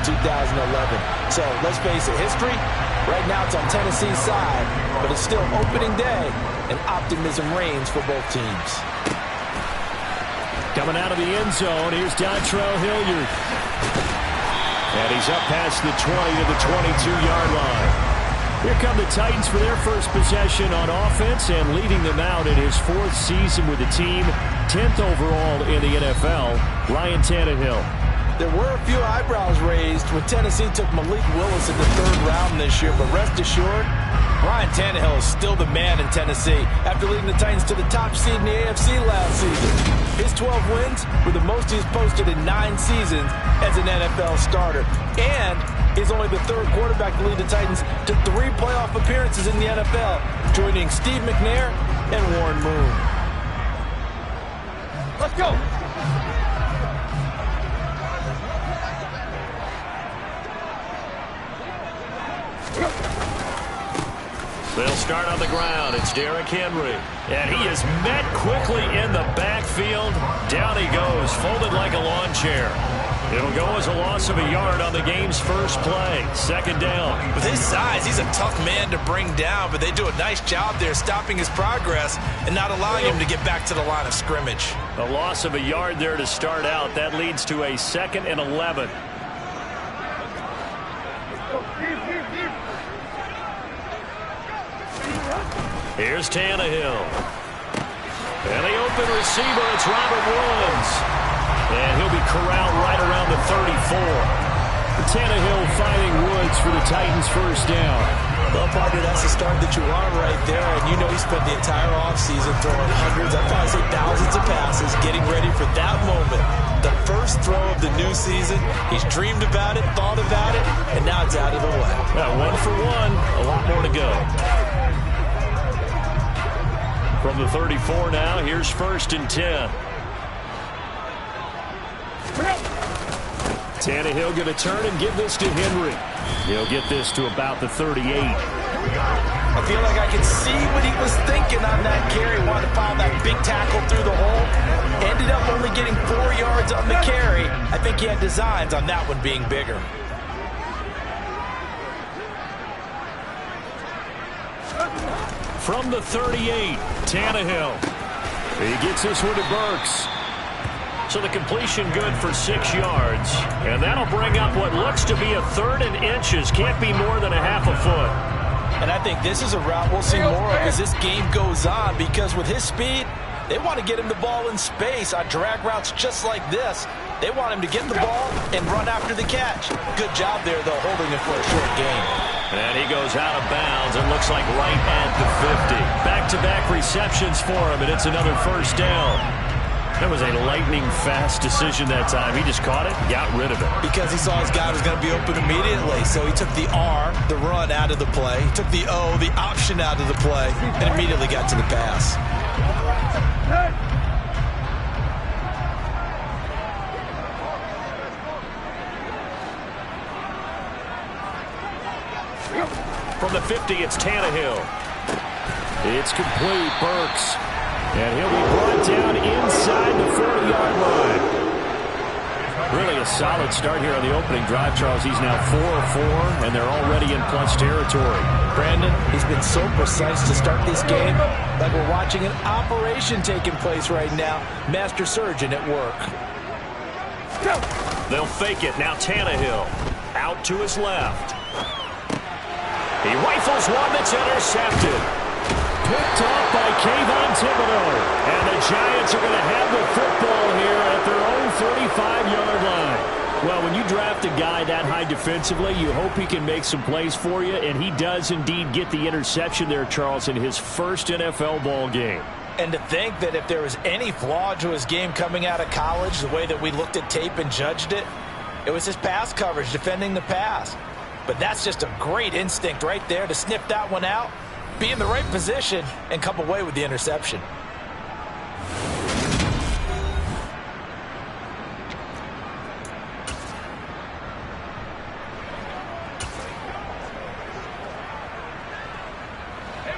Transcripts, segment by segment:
2011. So let's face it, history, right now it's on Tennessee's side, but it's still opening day, and optimism reigns for both teams. Coming out of the end zone, here's Dontrell Hilliard. And he's up past the 20 to the 22-yard line. Here come the Titans for their first possession on offense, and leading them out in his 4th season with the team, 10th overall in the NFL, Ryan Tannehill. There were a few eyebrows raised when Tennessee took Malik Willis in the 3rd round this year, but rest assured, Ryan Tannehill is still the man in Tennessee after leading the Titans to the top seed in the AFC last season. His 12 wins were the most he's posted in 9 seasons as an NFL starter, and is only the 3rd quarterback to lead the Titans to 3 playoff appearances in the NFL, joining Steve McNair and Warren Moon. Let's go! They'll start on the ground. It's Derrick Henry. And he is met quickly in the backfield. Down he goes, folded like a lawn chair. It'll go as a loss of a yard on the game's first play. 2nd down. With his size, he's a tough man to bring down, but they do a nice job there stopping his progress and not allowing him to get back to the line of scrimmage. A loss of a yard there to start out. That leads to a 2nd and 11. Here's Tannehill. And the open receiver, it's Robert Woods. And he'll be corralled right around the 34. Tannehill finding Woods for the Titans' first down. Well, partner, that's the start that you want right there. And you know he spent the entire offseason throwing hundreds, I'd probably say thousands of passes, getting ready for that moment. The first throw of the new season. He's dreamed about it, thought about it, and now it's out of the way. 1 for 1, a lot more to go. From the 34 now, here's 1st and 10. Tannehill going to turn and give this to Henry. He'll get this to about the 38. I feel like I can see what he was thinking on that carry. Wanted to file that big tackle through the hole. Ended up only getting 4 yards on the carry. I think he had designs on that one being bigger. From the 38, Tannehill. He gets this one to Burks. So the completion good for 6 yards. And that'll bring up what looks to be a 3rd and inches. Can't be more than a half a foot. And I think this is a route we'll see more of as this game goes on, because with his speed, they want to get him the ball in space on drag routes just like this. They want him to get the ball and run after the catch. Good job there, though, holding him for a short gain. And he goes out of bounds and looks like right at the 50. Back-to-back receptions for him, and it's another first down. That was a lightning-fast decision that time. He just caught it, got rid of it. Because he saw his guy was going to be open immediately, so he took the R, the run, out of the play. He took the O, the option, out of the play, and immediately got to the pass. From the 50, it's Tannehill. It's complete, Burks. And he'll be brought down inside the 40-yard line. Really a solid start here on the opening drive, Charles. He's now 4 of 4, and they're already in plus territory. Brandon, he's been so precise to start this game, like we're watching an operation taking place right now. Master surgeon at work. They'll fake it. Now Tannehill out to his left. He rifles one that's intercepted. Picked off by Kayvon Thibodeau. And the Giants are going to have the football here at their own 35-yard line. Well, when you draft a guy that high defensively, you hope he can make some plays for you, and he does indeed get the interception there, Charles, in his first NFL ball game. And to think that if there was any flaw to his game coming out of college, the way that we looked at tape and judged it, it was his pass coverage, defending the pass. But that's just a great instinct right there to sniff that one out, be in the right position, and come away with the interception.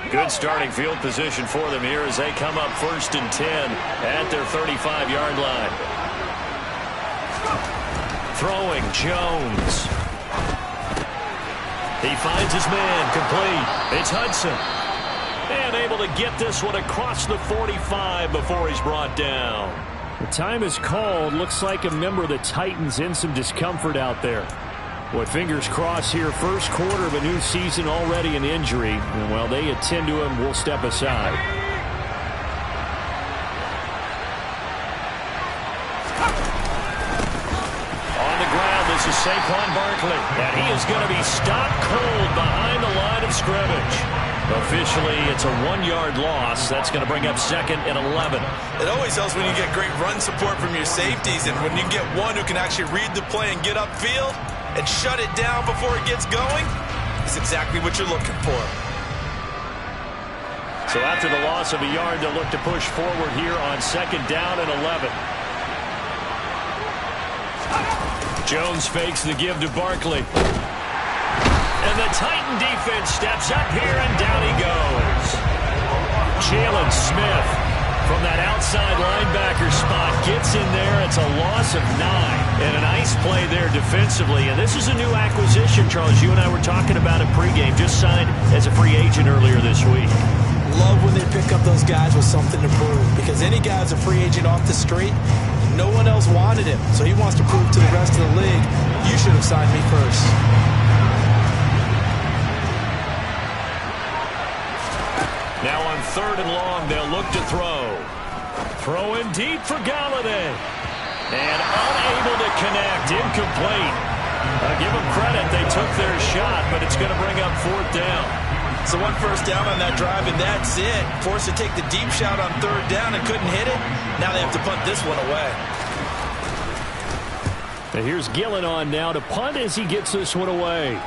Good starting field position for them here as they come up 1st and 10 at their 35-yard line. Throwing Jones. He finds his man, complete. It's Hudson. And able to get this one across the 45 before he's brought down. The time is called. Looks like a member of the Titans in some discomfort out there. Boy, fingers crossed here. First quarter of a new season, already an injury. And while they attend to him, we'll step aside. On the ground, this is Saquon Barkley. And he is going to be stopped cold behind the line of scrimmage. Officially, it's a 1-yard loss. That's going to bring up second and 11. It always helps when you get great run support from your safeties, and when you get one who can actually read the play and get upfield and shut it down before it gets going, it's exactly what you're looking for. So after the loss of a yard, they'll look to push forward here on second down and 11. Jones fakes the give to Barkley. And the Titan defense steps up here, and down he goes. Jalen Smith from that outside linebacker spot gets in there. It's a loss of 9. And a nice play there defensively. And this is a new acquisition, Charles. You and I were talking about it pregame. Just signed as a free agent earlier this week. Love when they pick up those guys with something to prove. Because any guy who's a free agent off the street, no one else wanted him. So he wants to prove to the rest of the league, you should have signed me first. Now on third and long, they'll look to throw. Throwing deep for Galladay. And unable to connect. Incomplete. Give them credit. They took their shot, but it's going to bring up fourth down. So one first down on that drive, and that's it. Forced to take the deep shot on third down and couldn't hit it. Now they have to punt this one away. And here's Gillen on now to punt as he gets this one away.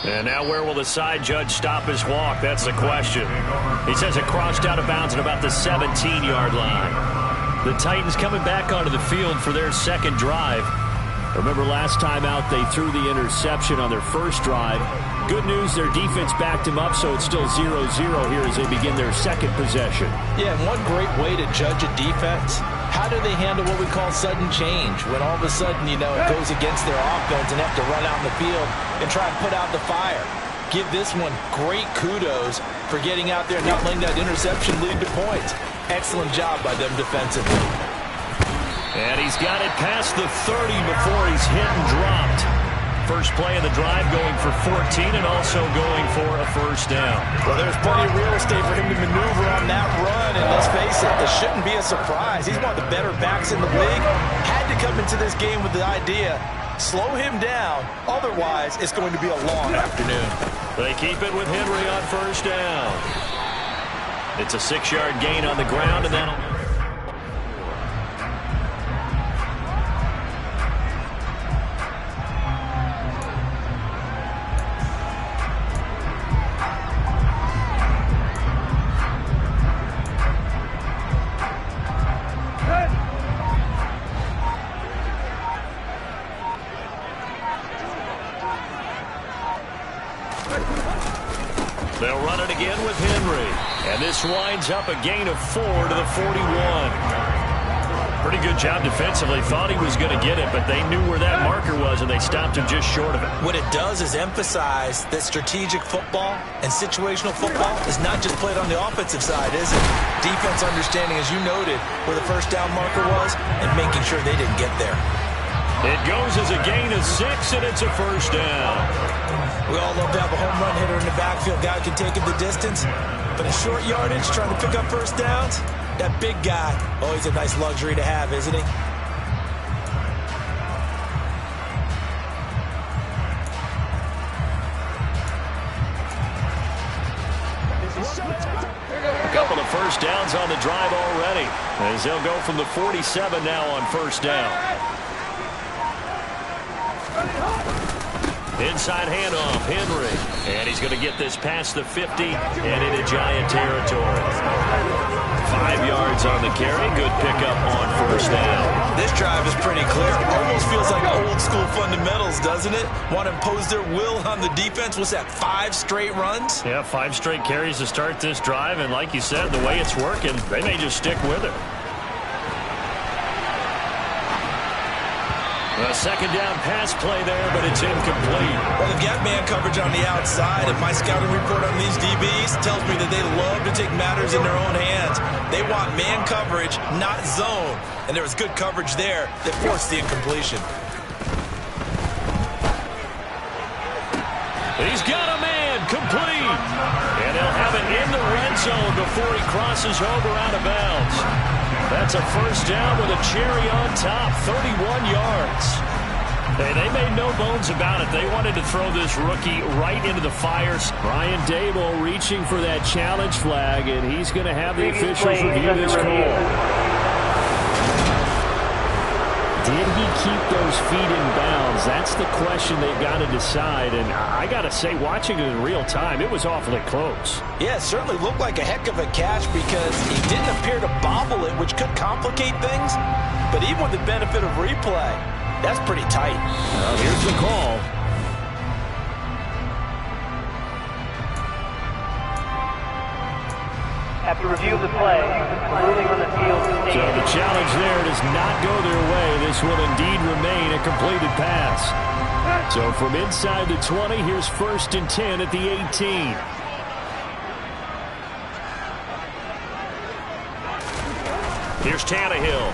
And now where will the side judge stop his walk? That's the question. He says it crossed out of bounds at about the 17-yard line. The Titans coming back onto the field for their second drive. Remember last time out they threw the interception on their first drive. Good news, their defense backed him up, so it's still 0-0 here as they begin their second possession. Yeah, and one great way to judge a defense, how do they handle what we call sudden change? When all of a sudden, you know, it goes against their offense and have to run out in the field and try and put out the fire. Give this one great kudos for getting out there and not letting that interception lead to points. Excellent job by them defensively. And he's got it past the 30 before he's hit and dropped. First play of the drive going for 14 and also going for a first down. Well, there's plenty of real estate for him to maneuver on that run, and let's face it, this shouldn't be a surprise. He's one of the better backs in the league. Had to come into this game with the idea, slow him down, otherwise it's going to be a long afternoon. They keep it with Henry on first down. It's a 6-yard gain on the ground, and that'll... They'll run it again with Henry. And this winds up a gain of 4 to the 41. Pretty good job defensively. Thought he was going to get it, but they knew where that marker was, and they stopped him just short of it. What it does is emphasize that strategic football and situational football is not just played on the offensive side, is it? Defense understanding, as you noted, where the first down marker was and making sure they didn't get there. It goes as a gain of 6, and it's a first down. We all love to have a home run hitter in the backfield. Guy can take it the distance. But in short yardage, trying to pick up first downs, that big guy, always a nice luxury to have, isn't he? A couple of first downs on the drive already, as they'll go from the 47 now on first down. Inside handoff, Henry. And he's going to get this past the 50 and into Giant territory. 5 yards on the carry. Good pickup on first down. This drive is pretty clear. Almost feels like old school fundamentals, doesn't it? Want to impose their will on the defense. What's that, 5 straight runs? Yeah, 5 straight carries to start this drive. And like you said, the way it's working, they may just stick with it. A second down pass play there, but it's incomplete. Well, they've got man coverage on the outside, and my scouting report on these DBs tells me that they love to take matters in their own hands. They want man coverage, not zone. And there was good coverage there that forced the incompletion. He's got a man complete. And they'll have it in the red zone before he crosses over out of bounds. That's a first down with a cherry on top, 31 yards. Hey, they made no bones about it. They wanted to throw this rookie right into the fire. Brian Dable reaching for that challenge flag, and he's going to have the officials review this call. Did he keep those feet in bounds? That's the question they've got to decide. And I got to say, watching it in real time, it was awfully close. Yeah, it certainly looked like a heck of a catch because he didn't appear to bobble it, which could complicate things. But even with the benefit of replay, that's pretty tight. Well, here's the call. After review of the play, the ruling on the field stands. So the challenge there does not go their way. This will indeed remain a completed pass. So from inside the 20, here's 1st and 10 at the 18. Here's Tannehill.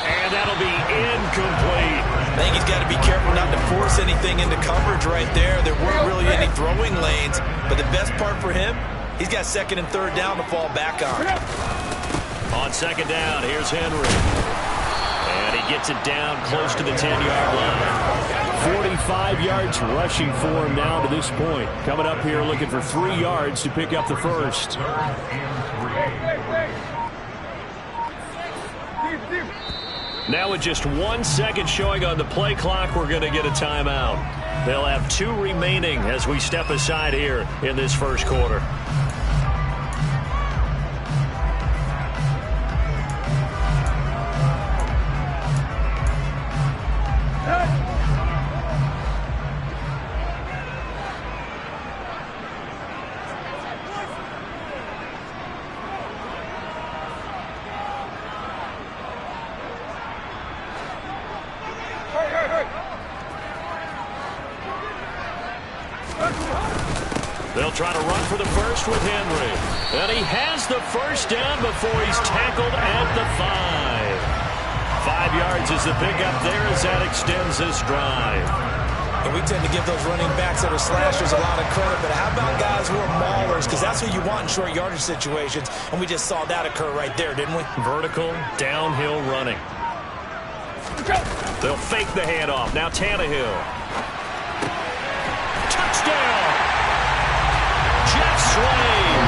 And that'll be incomplete. I think he's got to be careful not to force anything into coverage right there. There weren't really any throwing lanes. But the best part for him, he's got 2nd and 3rd down to fall back on. On 2nd down, here's Henry. And he gets it down close to the 10-yard line. 45 yards rushing for him now to this point. Coming up here looking for 3 yards to pick up the first. Now with just 1 second showing on the play clock, we're going to get a timeout. They'll have 2 remaining as we step aside here in this first quarter. They'll try to run for the first with Henry. And he has the first down before he's tackled at the 5. 5 yards is the pickup there as that extends this drive. And we tend to give those running backs that are slashers a lot of credit, but how about guys who are maulers? Because that's who you want in short yardage situations, and we just saw that occur right there, didn't we? Vertical, downhill running. They'll fake the handoff. Now Tannehill. Touchdown! Jeff Swain,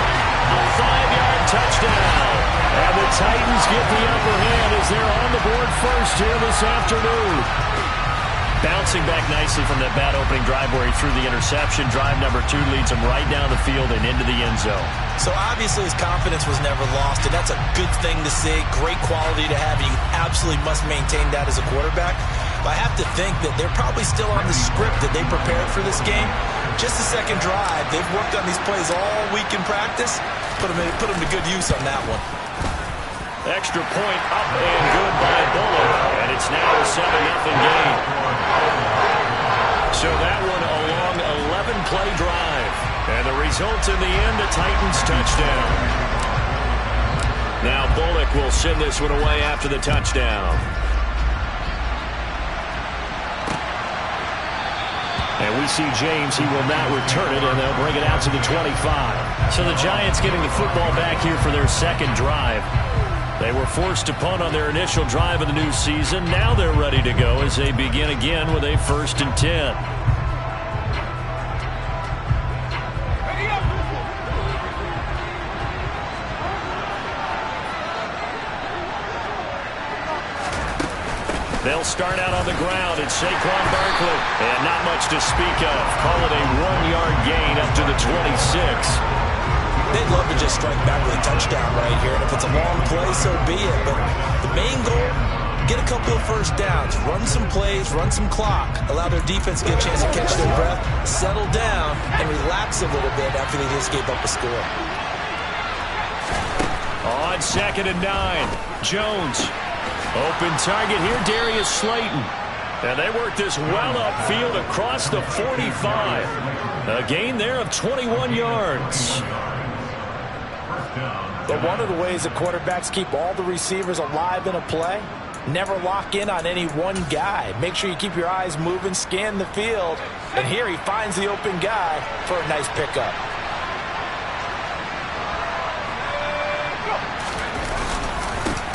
a 5-yard touchdown. And the Titans get the upper hand as they're on the board first here this afternoon. Bouncing back nicely from that bad opening drive where he threw the interception. Drive number 2 leads him right down the field and into the end zone. So obviously his confidence was never lost, and that's a good thing to see. Great quality to have. You absolutely must maintain that as a quarterback. But I have to think that they're probably still on the script that they prepared for this game. Just the second drive. They've worked on these plays all week in practice. Put them to good use on that one. Extra point up and good by Bullock. And it's now a 7-0 game. So that one a long 11-play drive. And the result in the end, a Titans touchdown. Now Bullock will send this one away after the touchdown. And we see James, he will not return it, and they'll bring it out to the 25. So the Giants getting the football back here for their second drive. They were forced to punt on their initial drive of the new season. Now they're ready to go as they begin again with a 1st and 10. They'll start out on the ground. It's Saquon Barkley. And not much to speak of. Call it a 1-yard gain up to the 26. They'd love to just strike back with a touchdown right here. And if it's a long play, so be it. But the main goal, get a couple of first downs. Run some plays, run some clock. Allow their defense to get a chance to catch their breath, settle down, and relax a little bit after they just gave up a score. On 2nd and 9, Jones. Open target here, Darius Slayton. And they work this well upfield across the 45. A gain there of 21 yards. But one of the ways the quarterbacks keep all the receivers alive in a play, never lock in on any one guy. Make sure you keep your eyes moving, scan the field. And here he finds the open guy for a nice pickup.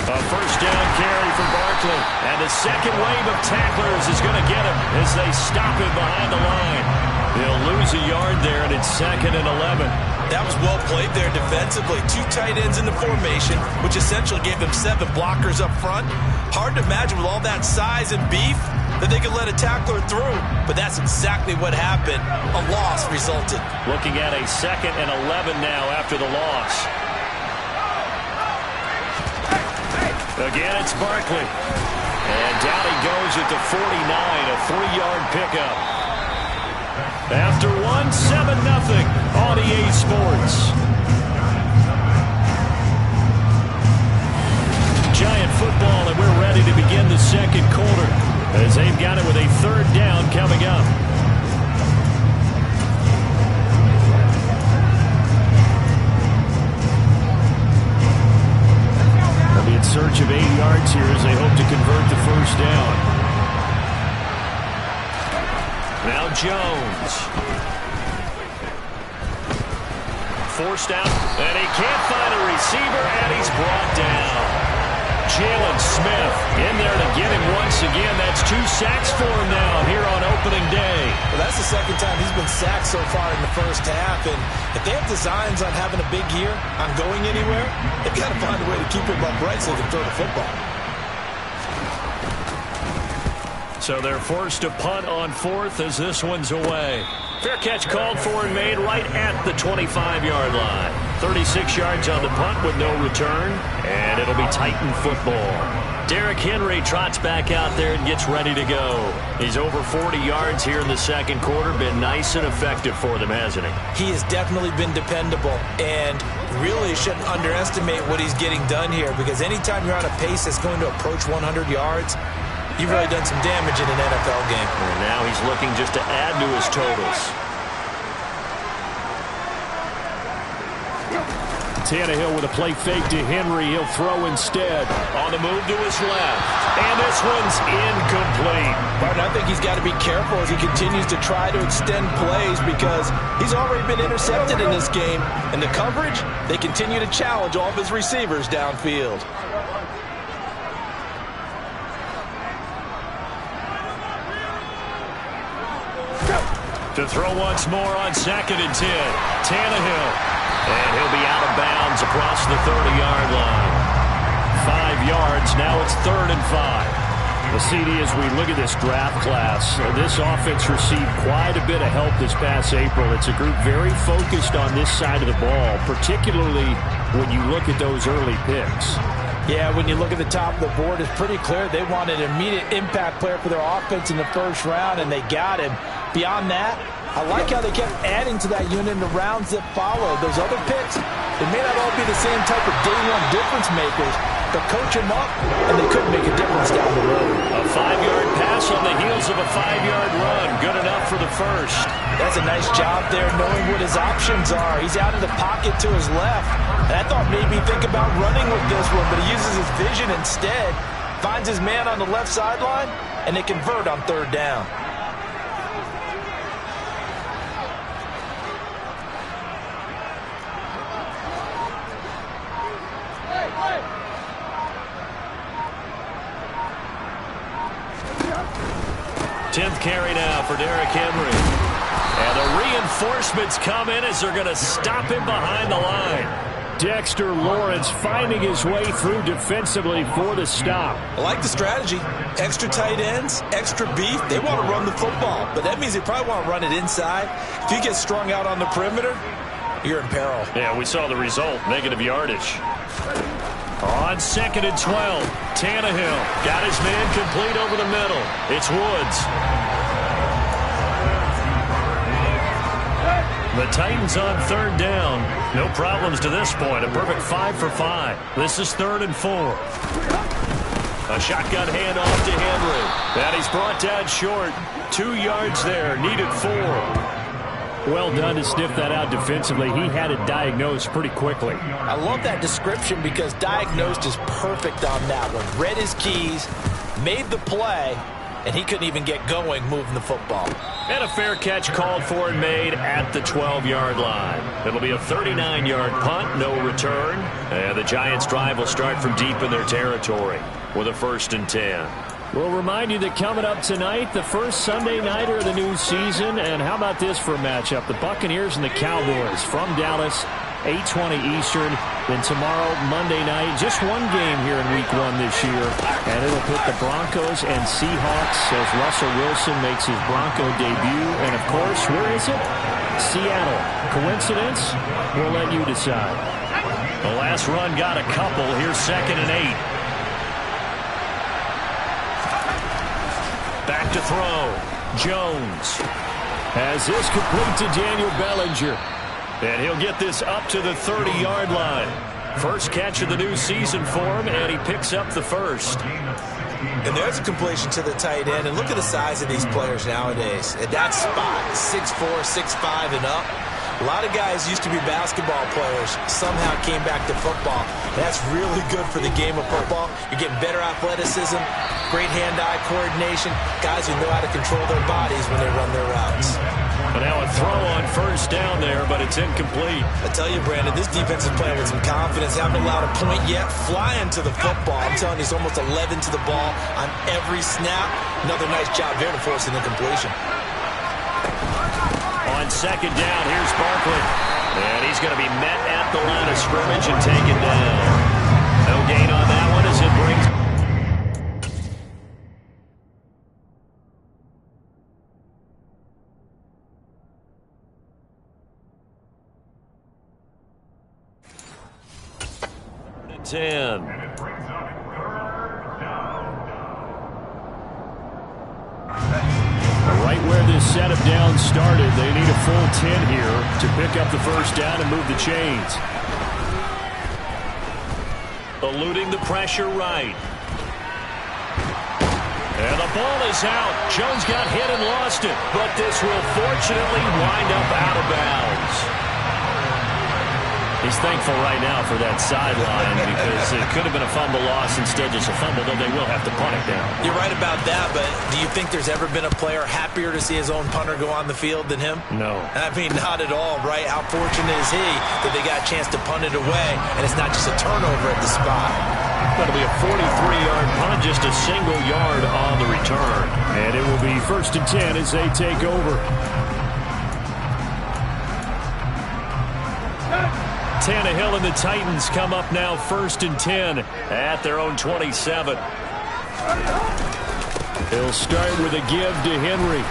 A first down carry for Barkley. And the second wave of tacklers is going to get him as they stop him behind the line. He'll lose a yard there, and it's 2nd and 11. That was well played there defensively. 2 tight ends in the formation, which essentially gave them 7 blockers up front. Hard to imagine with all that size and beef that they could let a tackler through. But that's exactly what happened. A loss resulted. Looking at a 2nd and 11 now after the loss. Again, it's Barkley. And down he goes at the 49, a 3-yard pickup. After 7-0 on EA Sports. Giant football, and we're ready to begin the second quarter as they've got it with a 3rd down coming up. They'll be in search of 8 yards here as they hope to convert the first down. Now Jones. Forced out, and he can't find a receiver, and he's brought down. Jalen Smith in there to get him once again. That's 2 sacks for him now here on opening day. Well, that's the second time he's been sacked so far in the first half. And if they have designs on having a big year, on going anywhere, they've got to find a way to keep him upright so they can throw the football. So they're forced to punt on 4th as this one's away. Fair catch called for and made right at the 25-yard line. 36 yards on the punt with no return, and it'll be Titan football. Derrick Henry trots back out there and gets ready to go. He's over 40 yards here in the second quarter. Been nice and effective for them, hasn't he? He has definitely been dependable, and really shouldn't underestimate what he's getting done here, because anytime you're on a pace that's going to approach 100 yards, you've really done some damage in an NFL game. And now he's looking just to add to his totals. Tannehill with a play fake to Henry. He'll throw instead. On the move to his left. And this one's incomplete. Martin, I think he's got to be careful as he continues to try to extend plays, because he's already been intercepted in this game. And the coverage, they continue to challenge all of his receivers downfield. To throw once more on 2nd and 10. Tannehill. And he'll be out of bounds across the 30-yard line. 5 yards. Now it's 3rd and 5. The CD, as we look at this draft class, this offense received quite a bit of help this past April. It's a group very focused on this side of the ball, particularly when you look at those early picks. Yeah, when you look at the top of the board, it's pretty clear they wanted an immediate impact player for their offense in the first round, and they got him. Beyond that, I like how they kept adding to that unit in the rounds that followed. Those other picks, they may not all be the same type of day-one difference makers, but coach them up, and they could make a difference down the road. A 5-yard pass on the heels of a 5-yard run. Good enough for the first. That's a nice job there, knowing what his options are. He's out of the pocket to his left. And I thought maybe think about running with this one, but he uses his vision instead. Finds his man on the left sideline, and they convert on 3rd down. Tenth carry now for Derrick Henry. And the reinforcements come in as they're going to stop him behind the line. Dexter Lawrence finding his way through defensively for the stop. I like the strategy. Extra tight ends, extra beef. They want to run the football, but that means they probably want to run it inside. If you get strung out on the perimeter, you're in peril. Yeah, we saw the result. Negative yardage. On 2nd and 12, Tannehill got his man complete over the middle. It's Woods. The Titans on 3rd down. No problems to this point. A perfect 5 for 5. This is 3rd and 4. A shotgun handoff to Henry. And he's brought down short. 2 yards there. Needed 4. Well done to sniff that out defensively. He had it diagnosed pretty quickly. I love that description because diagnosed is perfect on that one. Read his keys, made the play, and he couldn't even get going moving the football. And a fair catch called for and made at the 12-yard line. It'll be a 39-yard punt, no return. And the Giants' drive will start from deep in their territory with a 1st and 10. We'll remind you that coming up tonight, the first Sunday nighter of the new season. And how about this for a matchup? The Buccaneers and the Cowboys from Dallas, 8:20 Eastern. Then tomorrow, Monday night, just one game here in Week 1 this year. And it'll put the Broncos and Seahawks as Russell Wilson makes his Bronco debut. And, of course, where is it? Seattle. Coincidence? We'll let you decide. The last run got a couple. Here's 2nd and 8. Back to throw. Jones has this complete to Daniel Bellinger. And he'll get this up to the 30-yard line. First catch of the new season for him, and he picks up the first. And there's a completion to the tight end. And look at the size of these players nowadays. At that spot, 6'4", 6'5", and up. A lot of guys used to be basketball players, somehow came back to football. That's really good for the game of football. You're getting better athleticism, great hand-eye coordination, guys who know how to control their bodies when they run their routes. But now a throw on 1st down there, but it's incomplete. I tell you, Brandon, this defense is playing with some confidence. Haven't allowed a point yet. Flying to the football. I'm telling you, it's almost 11 to the ball on every snap. Another nice job there to force an incompletion. On 2nd down, here's Barkley. And he's going to be met at the line of scrimmage and taken down. No gain on that one as it brings... Right where this set of downs started, they need a full 10 here to pick up the 1st down and move the chains. Eluding the pressure right. And the ball is out. Jones got hit and lost it, but this will fortunately wind up out of bounds. He's thankful right now for that sideline because it could have been a fumble loss, instead just a fumble, though they will have to punt it down. You're right about that, but do you think there's ever been a player happier to see his own punter go on the field than him? No. I mean, not at all, right? How fortunate is he that they got a chance to punt it away, and it's not just a turnover at the spot. That'll be a 43-yard punt, just a single yard on the return. And it will be 1st and 10 as they take over. Tannehill and the Titans come up now 1st and 10 at their own 27. He'll start with a give to Henry.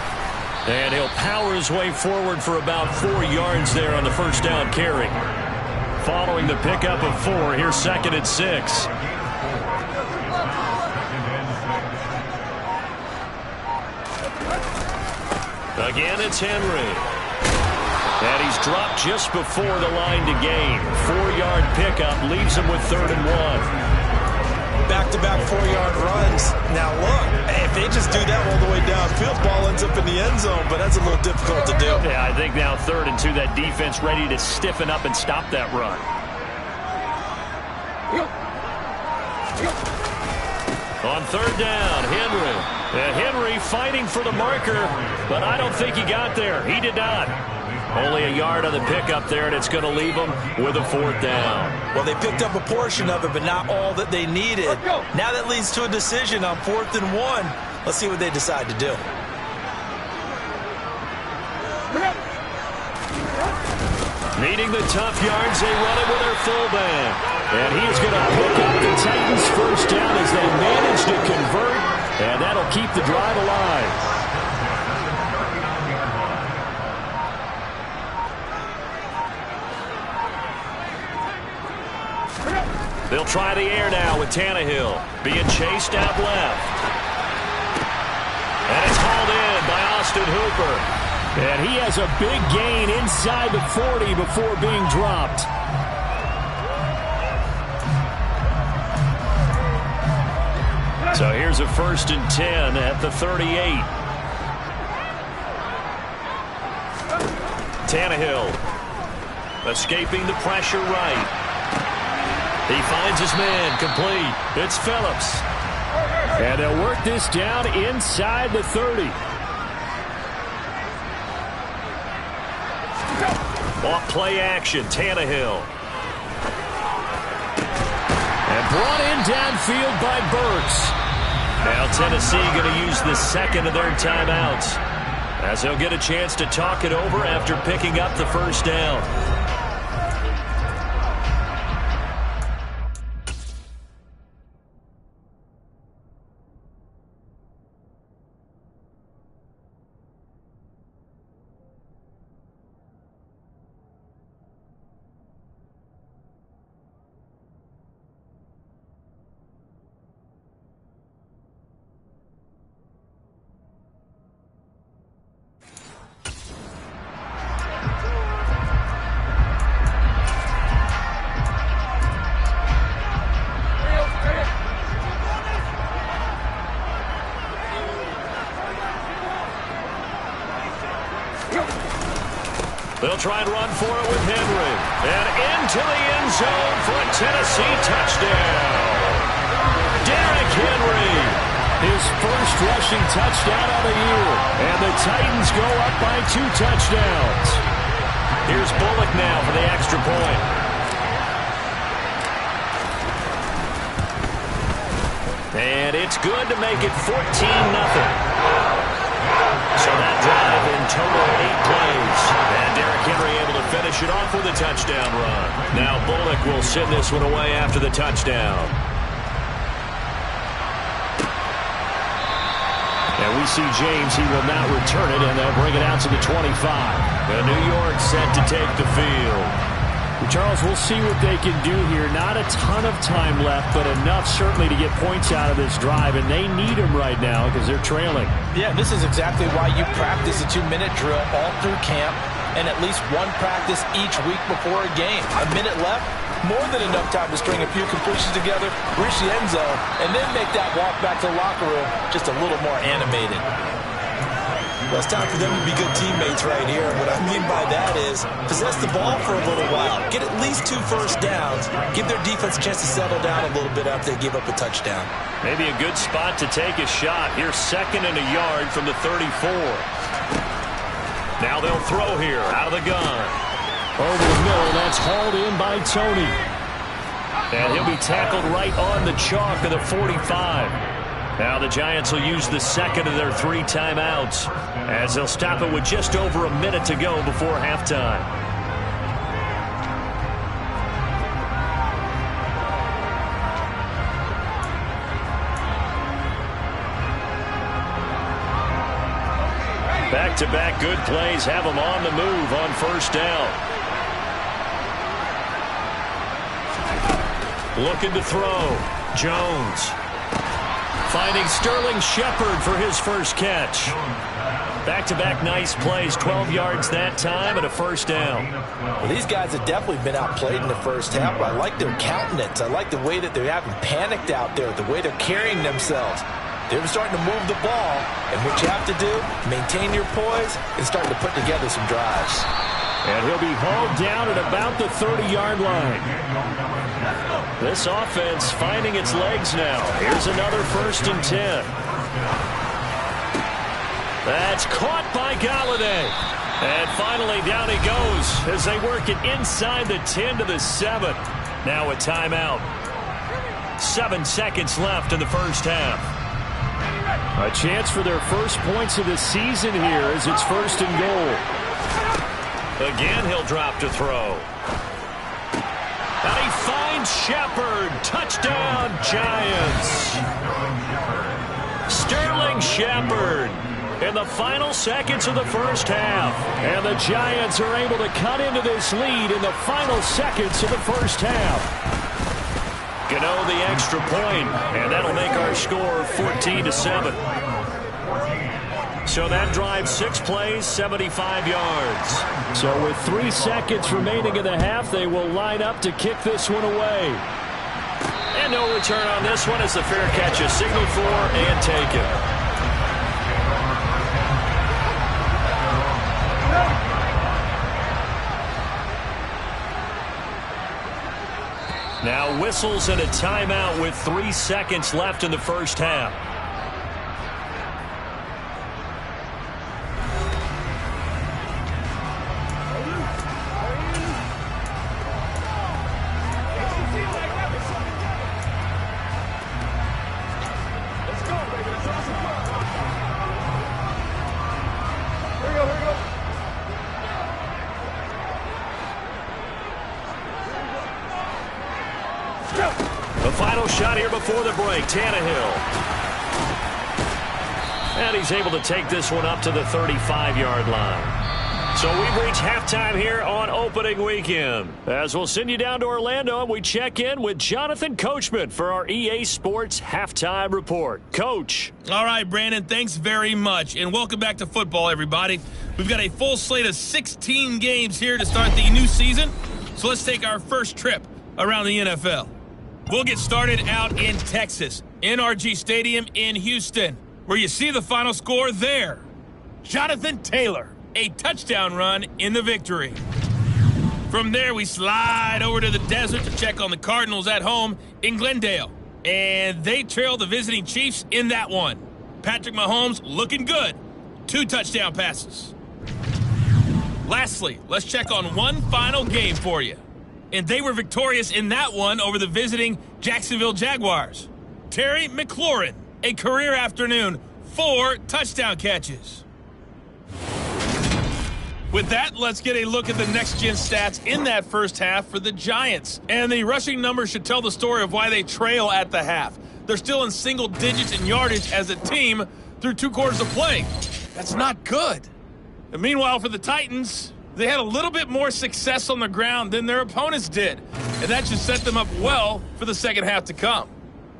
And he'll power his way forward for about 4 yards there on the 1st down carry. Following the pickup of 4, here's 2nd and 6. Again, it's Henry. And he's dropped just before the line to gain. 4-yard pickup leaves him with 3rd and 1. Back-to-back 4-yard runs. Now look, if they just do that all the way downfield, ball ends up in the end zone, but that's a little difficult to do. Yeah, I think now 3rd and 2, that defense ready to stiffen up and stop that run. On 3rd down, Henry. And Henry fighting for the marker, but I don't think he got there. He did not. Only a yard on the pickup there, and it's going to leave them with a 4th down. Well, they picked up a portion of it, but not all that they needed. Now that leads to a decision on 4th and 1. Let's see what they decide to do. Needing the tough yards, they run it with their fullback. And he is going to pick up the Titans' 1st down as they manage to convert, and that'll keep the drive alive. They'll try the air now with Tannehill being chased out left. And it's hauled in by Austin Hooper. And he has a big gain inside the 40 before being dropped. So here's a 1st and 10 at the 38. Tannehill escaping the pressure right. He finds his man complete. It's Phillips. And they'll work this down inside the 30. Off play action, Tannehill. And brought in downfield by Burks. Now Tennessee going to use the second of their timeouts, as they'll get a chance to talk it over after picking up the first down. They'll try and run for it with Henry. And into the end zone for a Tennessee touchdown. Derrick Henry, his first rushing touchdown of the year. And the Titans go up by 2 touchdowns. Here's Bullock now for the extra point. And it's good to make it 14-0. So that drive in total 8 plays. And Derrick Henry able to finish it off with a touchdown run. Now Bullock will send this one away after the touchdown. And we see James, he will not return it, and they'll bring it out to the 25. And New York set to take the field. Charles, we'll see what they can do here. Not a ton of time left, but enough certainly to get points out of this drive, and they need them right now because they're trailing. Yeah, this is exactly why you practice a 2-minute drill all through camp and at least one practice each week before a game. A minute left, more than enough time to string a few completions together, reach the end zone, and then make that walk back to the locker room just a little more animated. Well, it's time for them to be good teammates right here. What I mean by that is possess the ball for a little while. Get at least 2 first downs. Give their defense a chance to settle down a little bit after they give up a touchdown. Maybe a good spot to take a shot. Here's 2nd and a yard from the 34. Now they'll throw here out of the gun. Over the middle, that's hauled in by Tony. And he'll be tackled right on the chalk of the 45. Now the Giants will use the second of their 3 timeouts, as they'll stop it with just over a minute to go before halftime. Back-to-back good plays have them on the move on first down. Looking to throw. Jones. Finding Sterling Shepard for his first catch. Back-to-back nice plays, 12 yards that time and a first down. Well, these guys have definitely been outplayed in the first half, but I like their countenance. I like the way that they haven't panicked out there, the way they're carrying themselves. They're starting to move the ball, and what you have to do, maintain your poise and start to put together some drives. And he'll be hauled down at about the 30-yard line. This offense finding its legs now. Here's another 1st and 10. That's caught by Galladay. And finally down he goes as they work it inside the 10 to the 7. Now a timeout. 7 seconds left in the first half. A chance for their first points of the season here as it's 1st and goal. Again, he'll drop to throw. And he finds Shepard. Touchdown, Giants. Sterling Shepard in the final seconds of the first half. And the Giants are able to cut into this lead in the final seconds of the first half. Gano the extra point, and that'll make our score 14-7. So that drive, 6 plays, 75 yards. So with 3 seconds remaining in the half, they will line up to kick this one away. And And no return on this one as the fair catch is signaled for and taken. Now whistles and a timeout with 3 seconds left in the first half. The final shot here before the break, Tannehill. And he's able to take this one up to the 35-yard line. So we've reached halftime here on opening weekend. As we'll send you down to Orlando, and we check in with Jonathan Coachman for our EA Sports Halftime Report. Coach. All right, Brandon, thanks very much. And welcome back to football, everybody. We've got a full slate of 16 games here to start the new season. So let's take our first trip around the NFL. We'll get started out in Texas, NRG Stadium in Houston, where you see the final score there. Jonathan Taylor, a touchdown run in the victory. From there, we slide over to the desert to check on the Cardinals at home in Glendale. And they trail the visiting Chiefs in that one. Patrick Mahomes looking good. 2 touchdown passes. Lastly, let's check on one final game for you. And they were victorious in that one over the visiting Jacksonville Jaguars. Terry McLaurin, a career afternoon, 4 touchdown catches. With that, let's get a look at the next-gen stats in that first half for the Giants. And the rushing numbers should tell the story of why they trail at the half. They're still in single digits in yardage as a team through 2 quarters of play. That's not good. And meanwhile, for the Titans, they had a little bit more success on the ground than their opponents did. And that should set them up well for the second half to come.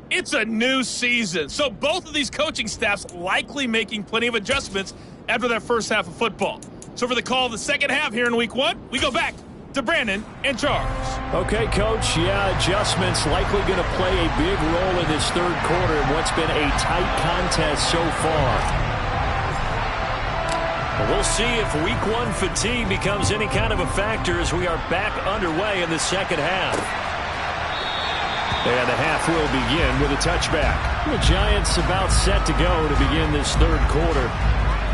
It's a new season, so both of these coaching staffs likely making plenty of adjustments after that first half of football. So for the call of the second half here in week 1, we go back to Brandon and Charles. Okay, Coach. Yeah, adjustments likely going to play a big role in this third quarter in what's been a tight contest so far. We'll see if week 1 fatigue becomes any kind of a factor as we are back underway in the second half. And the half will begin with a touchback. The Giants about set to go to begin this third quarter.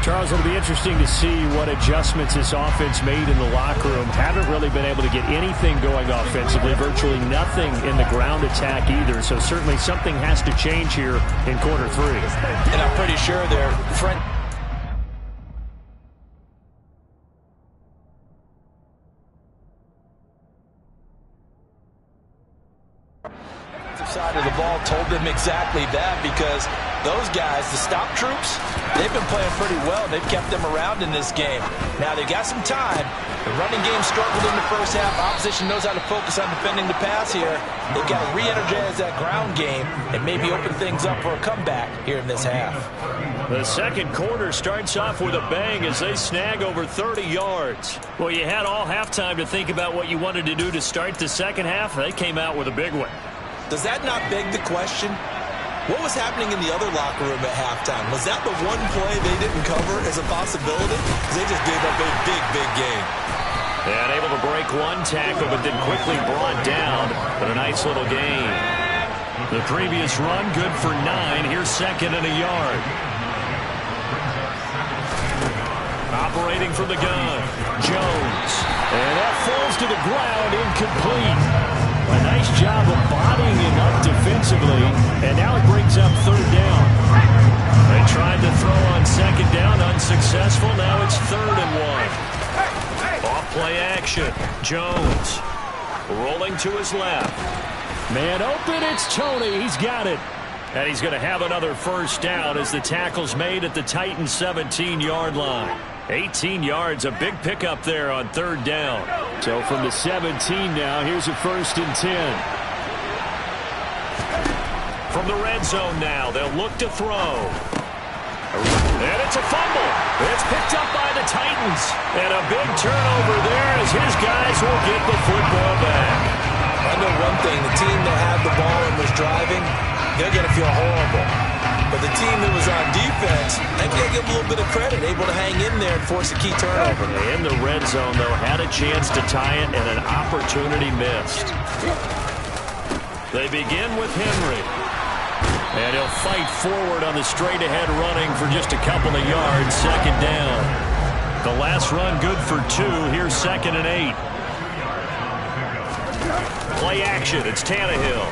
Charles, it'll be interesting to see what adjustments this offense made in the locker room. Haven't really been able to get anything going offensively, virtually nothing in the ground attack either. So certainly something has to change here in quarter 3. And I'm pretty sure they're side of the ball told them exactly that, because those guys, the stop troops, they've been playing pretty well. They've kept them around in this game. Now, they got some time. The running game struggled in the first half. Opposition knows how to focus on defending the pass here. They've got to re-energize that ground game and maybe open things up for a comeback here in this half. The second quarter starts off with a bang as they snag over 30 yards. Well, you had all halftime to think about what you wanted to do to start the second half. They came out with a big one. Does that not beg the question? What was happening in the other locker room at halftime? Was that the one play they didn't cover as a possibility? Because they just gave up a big, big game. And able to break one tackle, but then quickly brought down. But a nice little gain. The previous run, good for 9. Here's second and a yard. Operating from the gun, Jones. And that falls to the ground, incomplete. A nice job of bodying him up defensively, and now it brings up third down. They tried to throw on second down, unsuccessful. Now it's 3rd and 1. Off play action, Jones rolling to his left. Man open, it's Tony. He's got it. And he's going to have another first down as the tackle's made at the Titans' 17-yard line. 18 yards, a big pickup there on 3rd down. So from the 17 now, here's a 1st and 10. From the red zone now, they'll look to throw. And it's a fumble. It's picked up by the Titans. And a big turnover there as his guys will get the football back. know one thing. The team that had the ball and was driving, they're going to feel horrible. But the team that was on defense, I can't give them a little bit of credit, able to hang in there and force a key turnover. In the red zone, though, had a chance to tie it and an opportunity missed. They begin with Henry. And he'll fight forward on the straight-ahead running for just a couple of yards, second down. The last run good for 2. Here's 2nd and 8. Play action. It's Tannehill.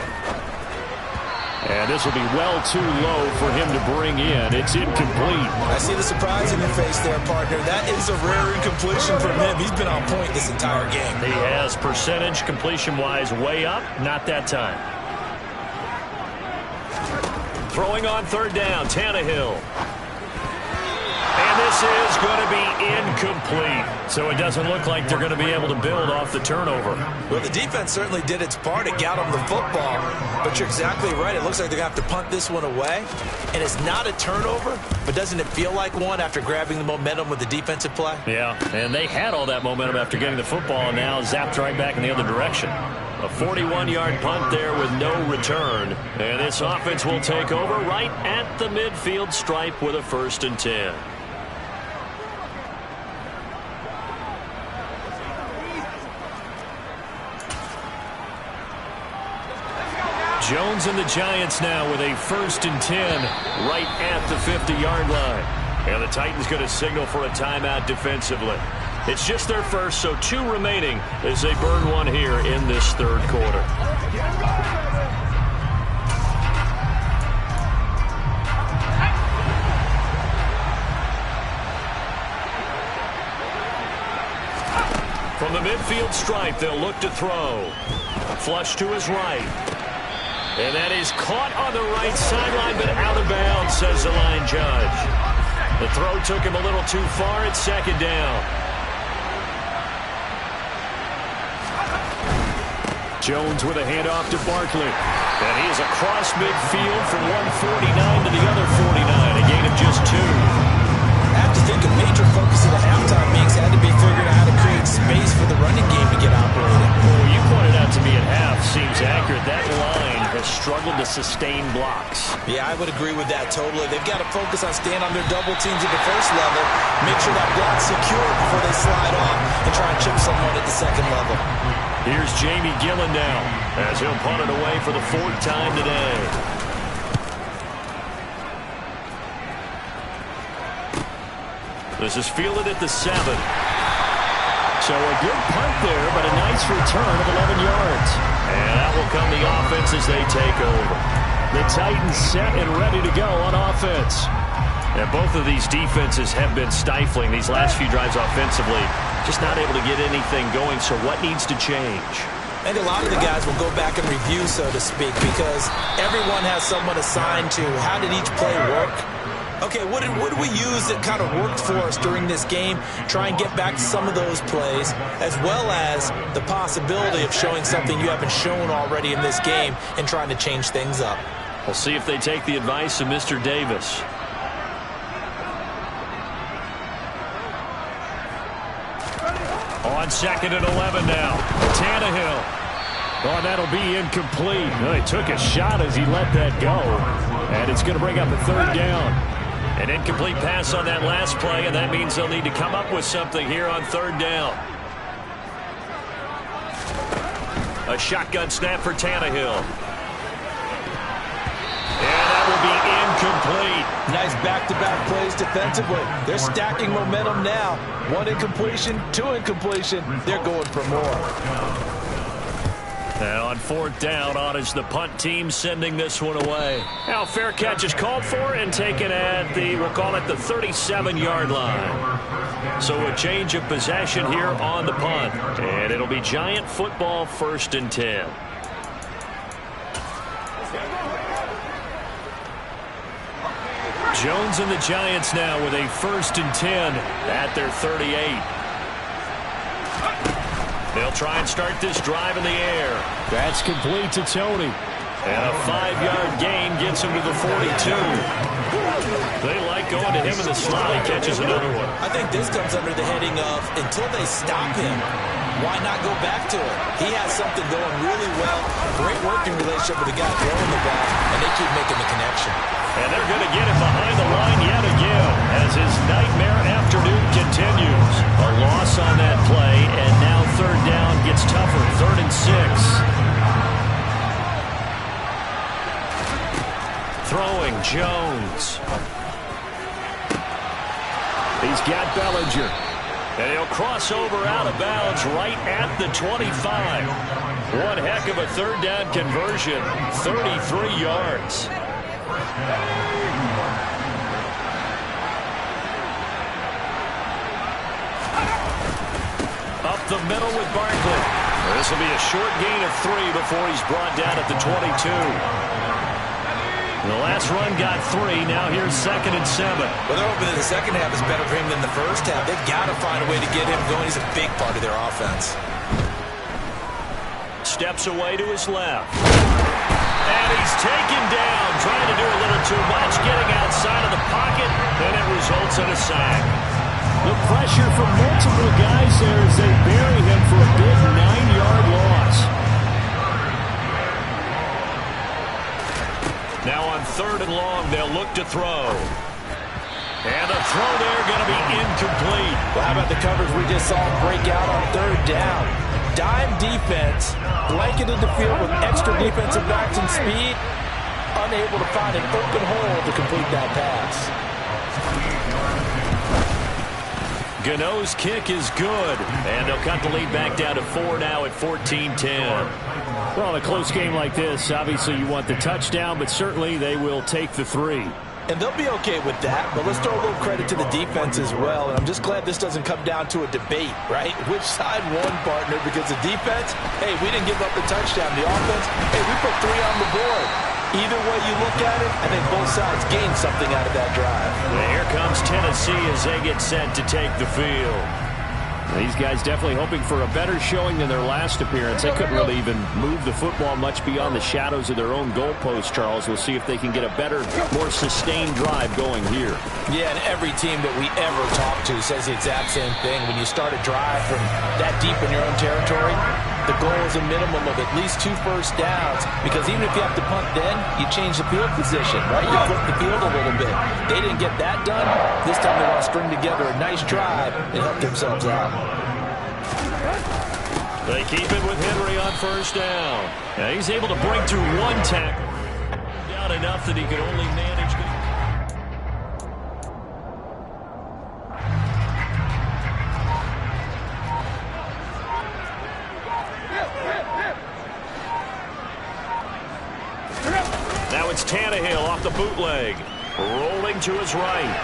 And this will be well too low for him to bring in. It's incomplete. I see the surprise in your face there, partner. That is a rare incompletion from him. He's been on point this entire game. He has percentage completion-wise way up. Not that time. Throwing on 3rd down, Tannehill. And this is going to be incomplete. So it doesn't look like they're going to be able to build off the turnover. Well, the defense certainly did its part. It got them the football. But you're exactly right. It looks like they're going to have to punt this one away. And it's not a turnover, but doesn't it feel like one after grabbing the momentum with the defensive play? Yeah, and they had all that momentum after getting the football and now zapped right back in the other direction. A 41-yard punt there with no return. And this offense will take over right at the midfield stripe with a 1st and 10. Jones and the Giants now with a 1st and 10 right at the 50-yard line. And the Titans going to signal for a timeout defensively. It's just their first, so 2 remaining as they burn one here in this 3rd quarter. From the midfield stripe, they'll look to throw. Flush to his right. And that is caught on the right sideline, but out of bounds, says the line judge. The throw took him a little too far. It's 2nd down. Jones with a handoff to Barkley. And he is across midfield from 149 to the other 49, a gain of just 2. I have to think a major focus of the halftime meetings had to be figuring out how to create space for the running game to get operating. Well, you pointed out to me at half seems accurate. That line has struggled to sustain blocks. Yeah, I would agree with that totally. They've got to focus on staying on their double teams at the 1st level, make sure that block's secure before they slide off and try and chip someone at the 2nd level. Here's Jamie Gillen now as he'll punt it away for the 4th time today. This is fielded at the 7. So a good punt there, but a nice return of 11 yards. And that will come the offense as they take over. The Titans set and ready to go on offense. And both of these defenses have been stifling these last few drives offensively. Just not able to get anything going, so what needs to change? I think a lot of the guys will go back and review, so to speak, because everyone has someone assigned to how did each play work. Okay, what did we use that kind of worked for us during this game? Try and get back to some of those plays, as well as the possibility of showing something you haven't shown already in this game and trying to change things up. We'll see if they take the advice of Mr. Davis. On 2nd and 11 now. Tannehill. Oh, that'll be incomplete. Well, he took a shot as he let that go. And it's going to bring up a 3rd down. An incomplete pass on that last play, and that means they'll need to come up with something here on 3rd down. A shotgun snap for Tannehill. And that will be incomplete. Nice back-to-back plays defensively. They're stacking momentum now. 1 incompletion, 2 incompletion. They're going for more. And on 4th down, on is the punt team sending this one away. Now fair catch is called for and taken at the, we'll call it the 37-yard line. So a change of possession here on the punt. And it'll be Giant football 1st and 10. Jones and the Giants now with a 1st and 10 at their 38. They'll try and start this drive in the air. That's complete to Tony. And a 5-yard gain gets him to the 42. They like going to him in the slot. He catches another one. I think this comes under the heading of until they stop him, why not go back to it? He has something going really well, great working relationship with the guy throwing the ball, and they keep making the connection. And they're going to get him behind the line yet again as his nightmare afternoon continues. A loss on that play, and now third down gets tougher. 3rd and 6. Throwing Jones. He's got Bellinger. And he'll cross over out of bounds right at the 25. One heck of a third down conversion. 33 yards. Up the middle with Barkley. This will be a short gain of 3 before he's brought down at the 22. The last run got 3. Now here's 2nd and 7. Well, they're hoping that the second half is better for him than the first half. They've got to find a way to get him going. He's a big part of their offense. Steps away to his left. And he's taken down, trying to do a little too much, getting outside of the pocket, and it results in a sack. The pressure from multiple guys there as they bury him for a big 9-yard loss. Now on 3rd and long, they'll look to throw. And the throw there going to be incomplete. Well, how about the coverage we just saw him break out on 3rd down? Dime defense, blanketed the field with extra defensive backs and speed, unable to find an open hole to complete that pass. Gano's kick is good, and they'll cut the lead back down to 4 now at 14-10. Well, in a close game like this, obviously you want the touchdown, but certainly they will take the 3. And they'll be okay with that, but let's throw a little credit to the defense as well. And I'm just glad this doesn't come down to a debate, right? Which side won, partner? Because the defense, hey, we didn't give up the touchdown. The offense, hey, we put 3 on the board. Either way you look at it, I think both sides gained something out of that drive. Well, here comes Tennessee as they get set to take the field. These guys definitely hoping for a better showing than their last appearance. They couldn't really even move the football much beyond the shadows of their own goalpost, Charles. We'll see if they can get a better, more sustained drive going here. Yeah, and every team that we ever talk to says the exact same thing. When you start a drive from that deep in your own territory, the goal is a minimum of at least 2 first downs, because even if you have to punt then, you change the field position, right? You flip the field a little bit. They didn't get that done. This time they want to string together a nice drive and help themselves out. They keep it with Henry on 1st down. Now he's able to break through 1 tackle. Down enough that he could only manage to... Now it's Tannehill off the bootleg. Rolling to his right.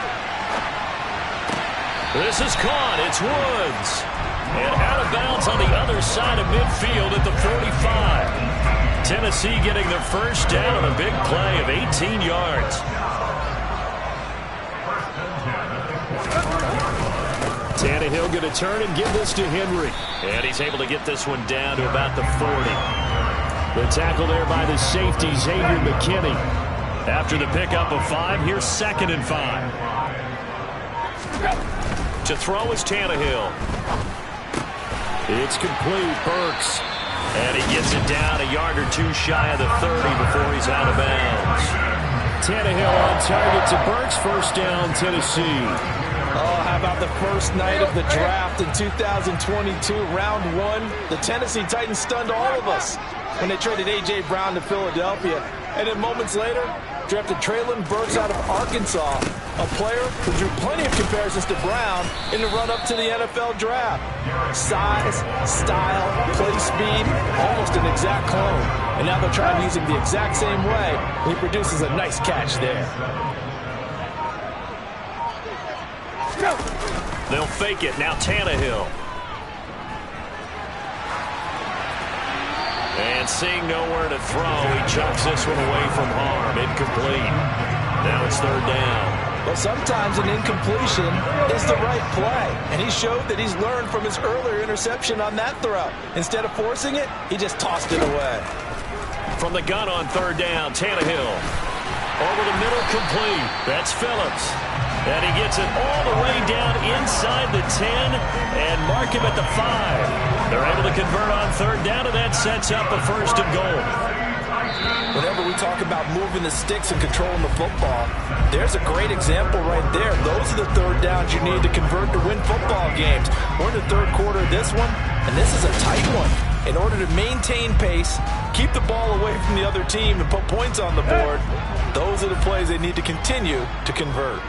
This is caught. It's Woods. And out of bounds on the other side of midfield at the 45. Tennessee getting their first down on a big play of 18 yards. Tannehill going to turn and give this to Henry. And he's able to get this one down to about the 40. The tackle there by the safety, Xavier McKinney. After the pickup of 5, here's 2nd and 5. To throw is Tannehill. It's complete. Burks. And he gets it down a yard or 2 shy of the 30 before he's out of bounds. Tannehill on target to Burks. 1st down, Tennessee. Oh, how about the first night of the draft in 2022, round 1? The Tennessee Titans stunned all of us when they traded A.J. Brown to Philadelphia. And then moments later, drafted Treylon Burks out of Arkansas, a player who drew plenty of comparisons to Brown in the run-up to the NFL draft. Size, style, play speed, almost an exact clone. And now they're trying to use him the exact same way, and he produces a nice catch there. They'll fake it. Now Tannehill. And seeing nowhere to throw, he chucks this one away from harm. Incomplete. Now it's 3rd down. Well, sometimes an incompletion is the right play. And he showed that he's learned from his earlier interception on that throw. Instead of forcing it, he just tossed it away. from the gun on third down. Tannehill over the middle, complete. That's Phillips. And he gets it all the way down inside the 10 and mark him at the 5. They're able to convert on third down, and that sets up a first and goal. Whenever we talk about moving the sticks and controlling the football, there's a great example right there. Those are the third downs you need to convert to win football games. We're in the third quarter of this one, and this is a tight one. In order to maintain pace, keep the ball away from the other team, and put points on the board, those are the plays they need to continue to convert.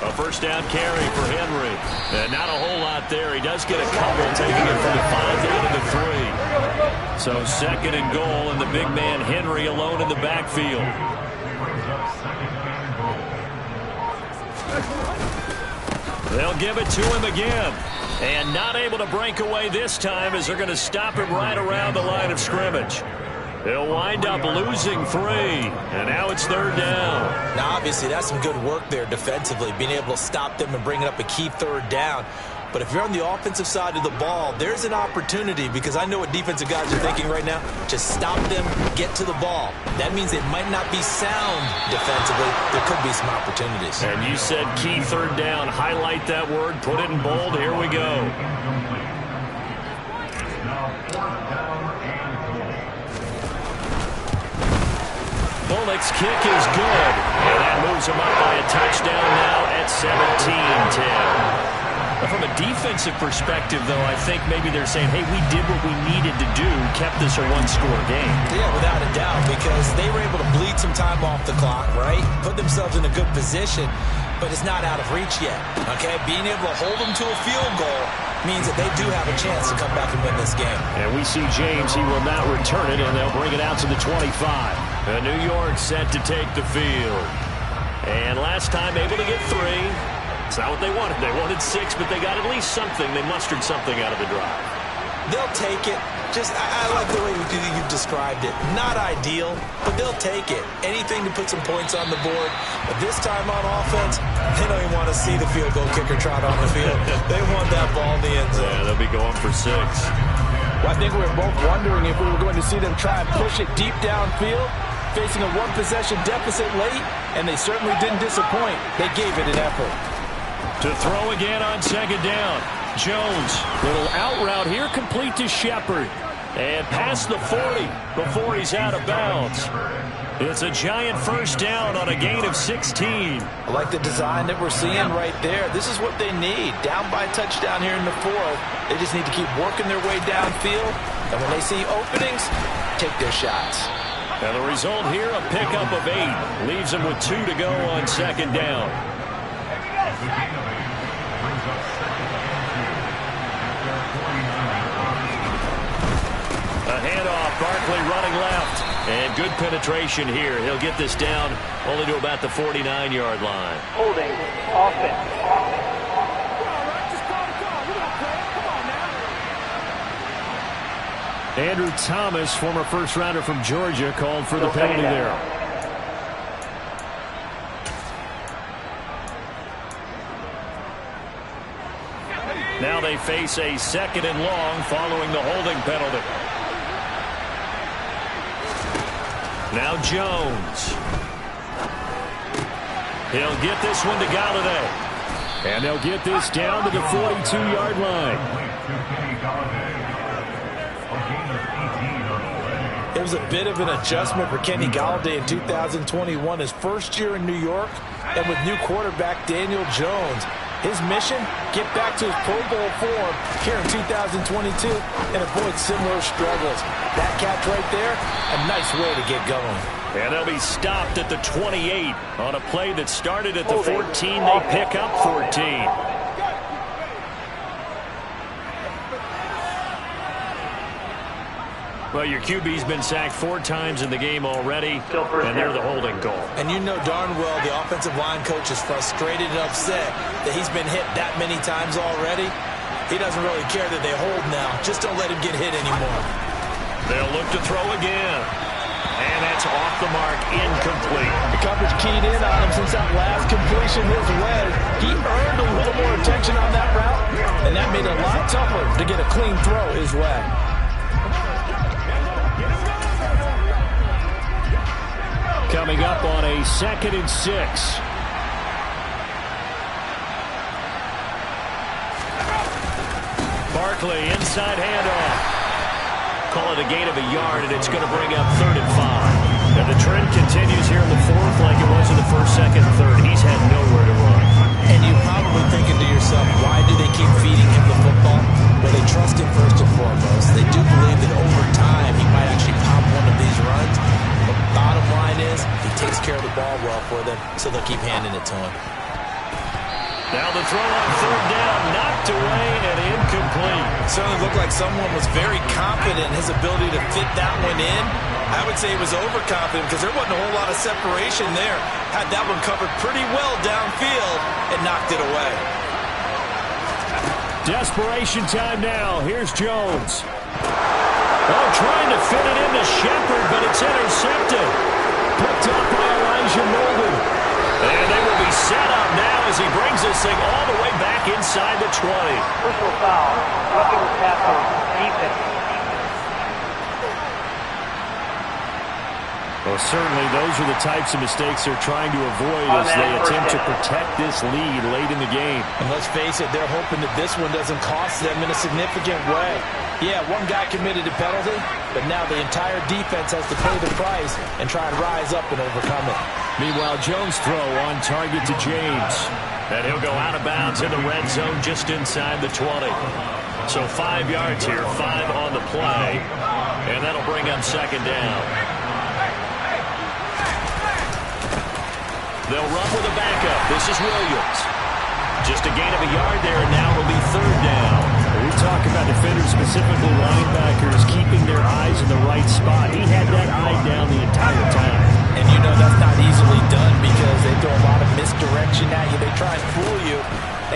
A first down carry for Henry. And not a whole lot there. He does get a couple, taking it from the 5 down to the 3. So second and goal, and the big man Henry alone in the backfield. They'll give it to him again. And not able to break away this time as they're going to stop him right around the line of scrimmage. He'll wind up losing 3, and now it's third down. Now, obviously, that's some good work there defensively, being able to stop them and bringing up a key third down. But if you're on the offensive side of the ball, there's an opportunity, because I know what defensive guys are thinking right now. Just stop them, get to the ball. That means it might not be sound defensively. There could be some opportunities. And you said key third down. Highlight that word, put it in bold. Here we go. Bullock's kick is good, and that moves him up by a touchdown now at 17-10. From a defensive perspective, though, I think maybe they're saying, hey, we did what we needed to do, kept this a one-score game. Yeah, without a doubt, because they were able to bleed some time off the clock, right? Put themselves in a good position, but it's not out of reach yet, okay? Being able to hold them to a field goal means that they do have a chance to come back and win this game. And we see James, he will not return it, and they'll bring it out to the 25. And New York set to take the field. And last time able to get 3. It's not what they wanted. They wanted 6, but they got at least something. They mustered something out of the drive. They'll take it. I like the way you've described it. Not ideal, but they'll take it. Anything to put some points on the board. But this time on offense, they don't even want to see the field goal kicker trot on the field. They want that ball in the end zone. Yeah, they'll be going for 6. Well, I think we were both wondering if we were going to see them try and push it deep downfield, facing a one-possession deficit late, and they certainly didn't disappoint. They gave it an effort. To throw again on second down. Jones, little out route here, complete to Shepard. And past the 40 before he's out of bounds. It's a giant first down on a gain of 16. I like the design that we're seeing right there. This is what they need. Down by a touchdown here in the 4th. They just need to keep working their way downfield. And when they see openings, take their shots. And the result here, a pickup of 8. Leaves them with 2 to go on second down. A handoff, Barkley running left. And good penetration here. He'll get this down only to about the 49-yard line. Holding offense. Andrew Thomas, former first-rounder from Georgia, called for the penalty there. Now they face a second and long following the holding penalty. Now Jones. He'll get this one to Galladay. And they'll get this down to the 42-yard line. It was a bit of an adjustment for Kenny Galladay in 2021, his first year in New York, and with new quarterback Daniel Jones. His mission, get back to his Pro Bowl form here in 2022 and avoid similar struggles. That catch right there, a nice way to get going. And they'll be stopped at the 28 on a play that started at the 14. They pick up 14. Well, your QB's been sacked 4 times in the game already, and they're the holding goal. And you know darn well the offensive line coach is frustrated and upset that he's been hit that many times already. He doesn't really care that they hold now. Just don't let him get hit anymore. They'll look to throw again. And And that's off the mark, incomplete. The coverage keyed in on him since that last completion his way. He earned a little more attention on that route, and that made it a lot tougher to get a clean throw his way. Coming up on a 2nd and 6. Barkley, inside handoff. Call it a gain of a yard, and it's going to bring up 3rd and 5. And the trend continues here in the 4th like it was in the 1st, 2nd, and 3rd. He's had nowhere to run. And you're probably thinking to yourself, why do they keep feeding him the football? Well, they trust him first and foremost. They do believe that over time he might actually pop one of these runs. But bottom line is, he takes care of the ball well for them, so they'll keep handing it to him. Now the throw on 3rd down, knocked away and incomplete. Certainly looked like someone was very confident in his ability to fit that one in. I would say he was overconfident because there wasn't a whole lot of separation there. Had that one covered pretty well downfield and knocked it away. Desperation time now. Here's Jones. Oh, trying to fit it into Shepard, but it's intercepted. Picked up by Elijah Molden. And they will be set up now as he brings this thing all the way back inside the 20. Personal foul. Roughing the passer. Defense. Well, certainly those are the types of mistakes they're trying to avoid as they attempt to protect this lead late in the game. And let's face it, they're hoping that this one doesn't cost them in a significant way. Yeah, one guy committed a penalty, but now the entire defense has to pay the price and try and rise up and overcome it. Meanwhile, Jones' throw on target to James. And he'll go out of bounds in the red zone just inside the 20. So 5 yards here, 5 on the play. And that'll bring up 2nd down. They'll run with a backup. This is Williams. Just a gain of a yard there, and now it'll be 3rd down. We talk about defenders, specifically linebackers, keeping their eyes in the right spot. He had that eye down the entire time. And you know that's not easily done because they throw a lot of misdirection at you. They try and fool you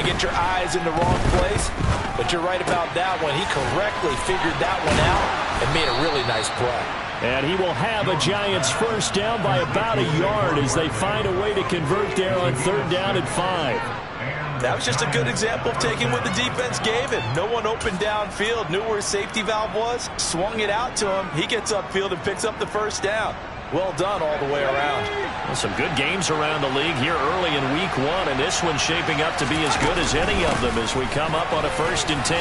and get your eyes in the wrong place. But you're right about that one. He correctly figured that one out and made a really nice play. And he will have a Giants 1st down by about a yard as they find a way to convert there on 3rd down and 5. That was just a good example of taking what the defense gave him. No one opened downfield, knew where his safety valve was, swung it out to him. He gets upfield and picks up the 1st down. Well done all the way around. Well, some good games around the league here early in week 1, and this one's shaping up to be as good as any of them as we come up on a 1st and 10.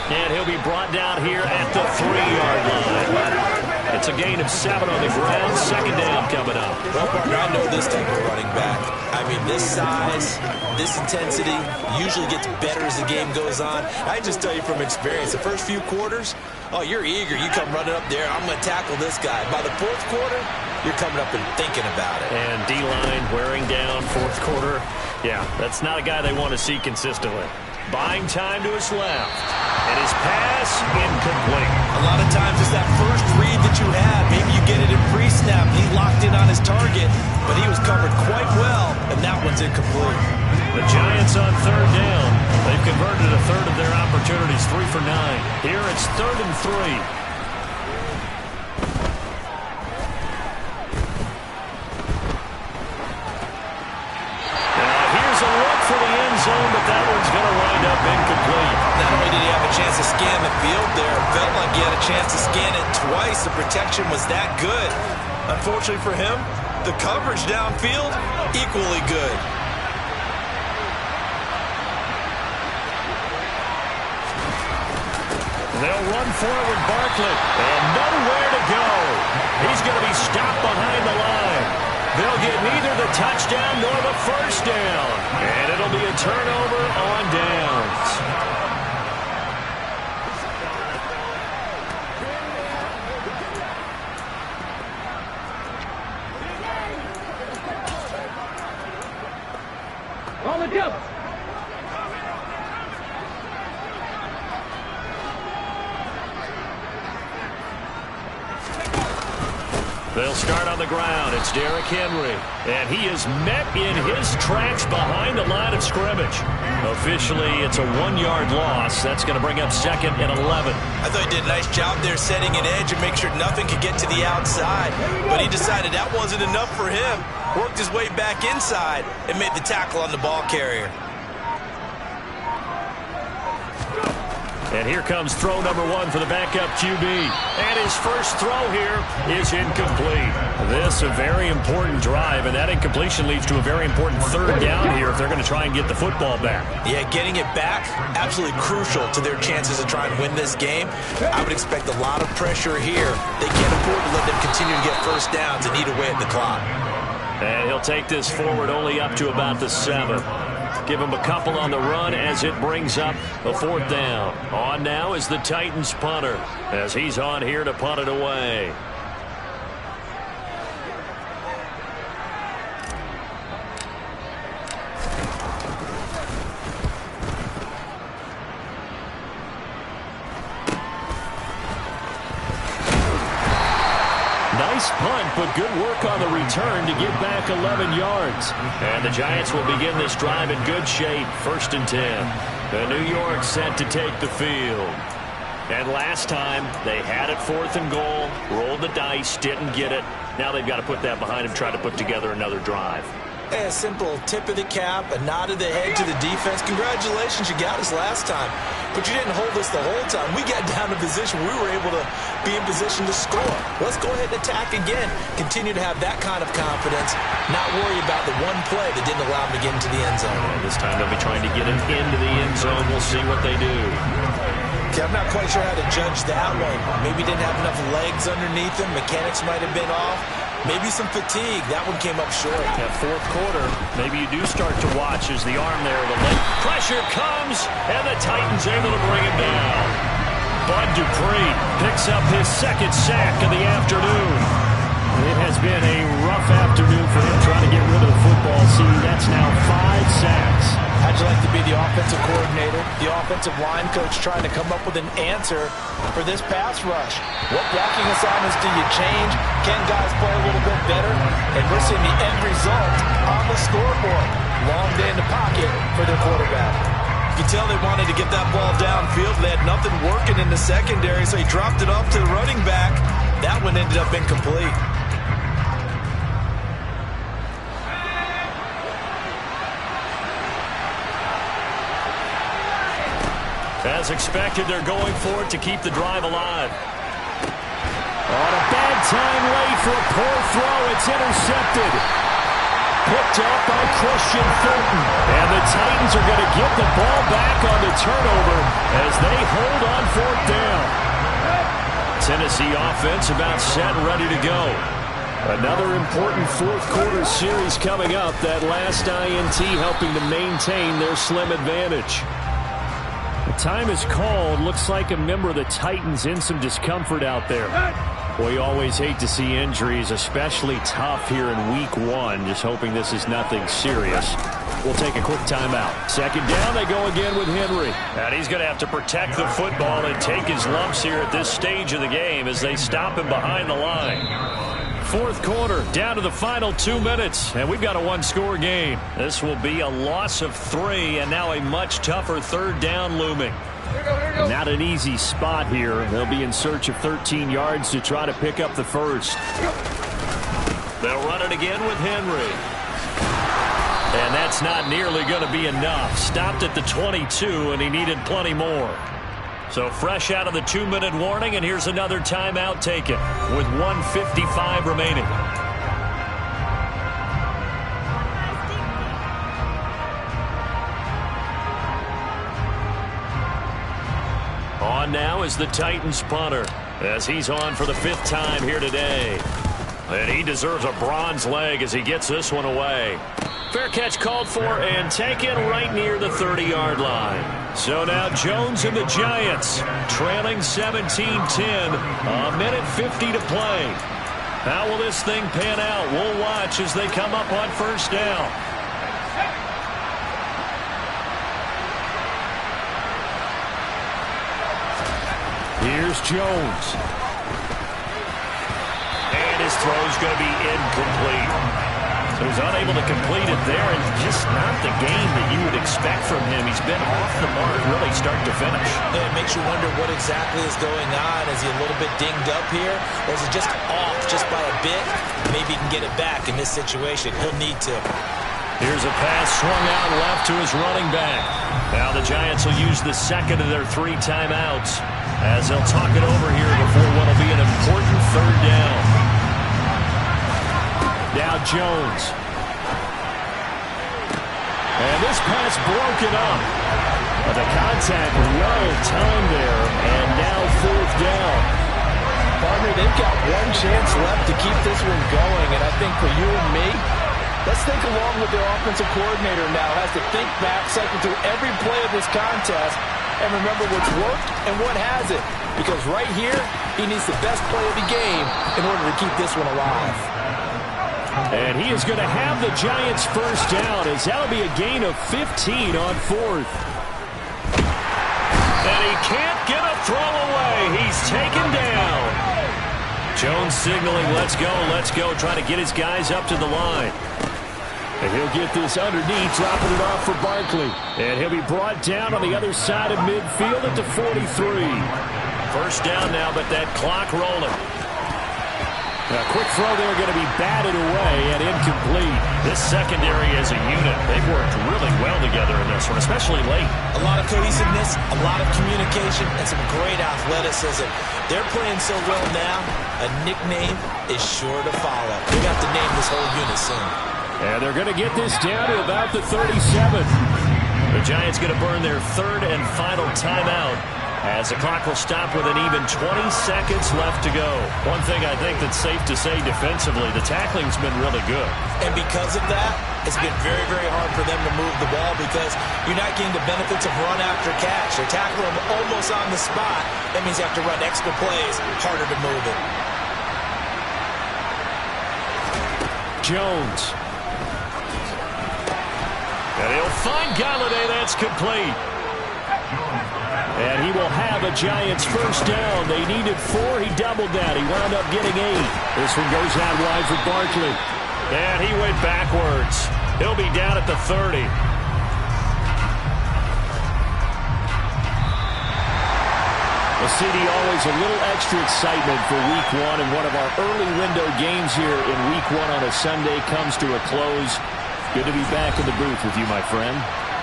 And he'll be brought down here at the 3-yard line. It's a gain of 7 on the ground. 2nd down coming up. Well, partner, I know this type of running back. I mean, this size, this intensity usually gets better as the game goes on. I just tell you from experience, the first few quarters, oh, you're eager. You come running up there. I'm going to tackle this guy. By the 4th quarter, you're coming up and thinking about it. And D-line wearing down 4th quarter. Yeah, that's not a guy they want to see consistently. Buying time to his left. And his pass incomplete. A lot of times it's that first read that you have. Maybe you get it in pre-snap. He locked in on his target, but he was covered quite well, and that one's incomplete. The Giants on 3rd down. They've converted a 3rd of their opportunities, 3 for 9. Here it's 3rd and 3. For the end zone, but that one's going to wind up incomplete. Not only did he have a chance to scan the field there, felt like he had a chance to scan it twice. The protection was that good. Unfortunately for him, the coverage downfield, equally good. They'll run forward Barkley, and nowhere to go. He's going to be stopped behind the line. They'll get neither the touchdown nor the 1st down. And it'll be a turnover on downs. On the jump. They'll start on the the ground. It's Derrick Henry. And he is met in his tracks behind the line of scrimmage. Officially, it's a 1-yard loss. That's going to bring up 2nd and 11. I thought he did a nice job there setting an edge and make sure nothing could get to the outside. But he decided that wasn't enough for him. Worked his way back inside and made the tackle on the ball carrier. And here comes throw number 1 for the backup QB. And his first throw here is incomplete. This a very important drive, and that incompletion leads to a very important 3rd down here if they're going to try and get the football back. Yeah, getting it back, absolutely crucial to their chances to try and win this game. I would expect a lot of pressure here. They can't afford to let them continue to get first downs and eat away at the clock. And he'll take this forward only up to about the 7. Give him a couple on the run as it brings up a 4th down. On now is the Titans punter as he's on here to punt it away. Nice punt, but good work on the return to get back 11 yards. And the Giants will begin this drive in good shape, 1st and 10. The New York set to take the field. And last time, they had it 4th and goal, rolled the dice, didn't get it. Now they've got to put that behind them, try to put together another drive. A simple tip of the cap, a nod of the head to the defense. Congratulations, you got us last time. But you didn't hold us the whole time. We got down to position. We were able to be in position to score. Let's go ahead and attack again. Continue to have that kind of confidence. Not worry about the one play that didn't allow them to get into the end zone. And this time they'll be trying to get him into the end zone. We'll see what they do. Okay, I'm not quite sure how to judge that one. Maybe didn't have enough legs underneath him. Mechanics might have been off. Maybe some fatigue. That one came up short. That 4th quarter, maybe you do start to watch as the arm there, the leg pressure comes, and the Titans able to bring him down. Bud Dupree picks up his 2nd sack of the afternoon. It has been a rough afternoon for him trying to get rid of the football. See, that's now 5 sacks. How'd you like to be the offensive coordinator, the offensive line coach trying to come up with an answer for this pass rush? What blocking assignments do you change? Can guys play a little bit better? And we're seeing the end result on the scoreboard. Long day in the pocket for their quarterback. You can tell they wanted to get that ball downfield. They had nothing working in the secondary, so he dropped it off to the running back. That one ended up incomplete. As expected, they're going for it to keep the drive alive. On a bad time late for a poor throw. It's intercepted. Picked up by Christian Fulton. And the Titans are going to get the ball back on the turnover as they hold on 4th down. Tennessee offense about set and ready to go. Another important 4th quarter series coming up. That last INT helping to maintain their slim advantage. The time is called. Looks like a member of the Titans in some discomfort out there. Boy, you always hate to see injuries, especially tough here in week 1. Just hoping this is nothing serious. We'll take a quick timeout. 2nd down, they go again with Henry. And he's going to have to protect the football and take his lumps here at this stage of the game as they stop him behind the line. 4th quarter, down to the final 2 minutes, and we've got a 1-score game. This will be a loss of 3, and now a much tougher 3rd down looming. Not an easy spot here. They'll be in search of 13 yards to try to pick up the 1st. They'll run it again with Henry. And that's not nearly going to be enough. Stopped at the 22, and he needed plenty more. So fresh out of the 2-minute warning, and here's another timeout taken with 1:55 remaining. On now is the Titans punter as he's on for the 5th time here today. And he deserves a bronze leg as he gets this one away. Fair catch called for and taken right near the 30-yard line. So now Jones and the Giants trailing 17-10. A minute 50 to play. How will this thing pan out? We'll watch as they come up on 1st down. Here's Jones. And his throw is going to be incomplete. So he's unable to complete it there, and just not the game that you would expect from him. He's been off the mark really start to finish. Yeah, it makes you wonder what exactly is going on. Is he a little bit dinged up here, or is it just off just by a bit? Maybe he can get it back in this situation. He'll need to. Here's a pass swung out left to his running back. Now the Giants will use the second of their 3 timeouts as they'll talk it over here before what will be an important 3rd down. Now Jones. And this pass broken up. But the contact well timed there, and now 4th down. Partner, they've got one chance left to keep this one going, and I think for you and me, let's think along with their offensive coordinator now. Has to think back, cycle through every play of this contest, and remember what's worked and what hasn't. Because right here, he needs the best play of the game in order to keep this one alive. And he is going to have the Giants' 1st down, as that'll be a gain of 15 on 4th. And he can't get a throw away. He's taken down. Jones signaling, let's go, trying to get his guys up to the line. And he'll get this underneath, dropping it off for Barkley. And he'll be brought down on the other side of midfield at the 43. 1st down now, but that clock rolling. A quick throw there, going to be batted away and incomplete. This secondary as a unit, they've worked really well together in this one, especially late. A lot of cohesiveness, a lot of communication, and some great athleticism. They're playing so well now, a nickname is sure to follow. They're going to have to name this whole unit soon. And they're going to get this down to about the 37. The Giants going to burn their 3rd and final timeout as the clock will stop with an even 20 seconds left to go. One thing I think that's safe to say defensively, the tackling's been really good. And because of that, it's been very, very hard for them to move the ball because you're not getting the benefits of run after catch. They're tackling them almost on the spot. That means you have to run extra plays, harder to move it. Jones. And he'll find Galladay. That's complete. And he will have a Giants 1st down. They needed 4. He doubled that. He wound up getting 8. This one goes out wide for Barkley. And he went backwards. He'll be down at the 30. Well, CD, always a little extra excitement for Week 1, and one of our early window games here in Week 1 on a Sunday comes to a close. Good to be back in the booth with you, my friend.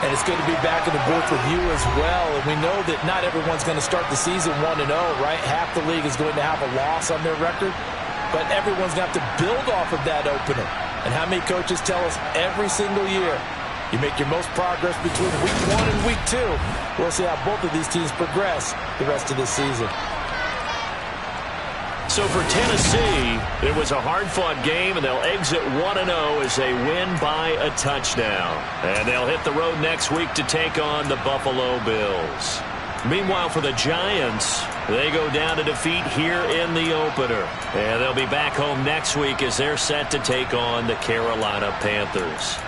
And it's good to be back in the booth with you as well. And we know that not everyone's going to start the season 1-0, right? Half the league is going to have a loss on their record. But everyone's going to have to build off of that opener. And how many coaches tell us every single year, you make your most progress between Week 1 and Week 2. We'll see how both of these teams progress the rest of this season. So for Tennessee, it was a hard-fought game, and they'll exit 1-0 as they win by a touchdown. And they'll hit the road next week to take on the Buffalo Bills. Meanwhile, for the Giants, they go down to defeat here in the opener. And they'll be back home next week as they're set to take on the Carolina Panthers.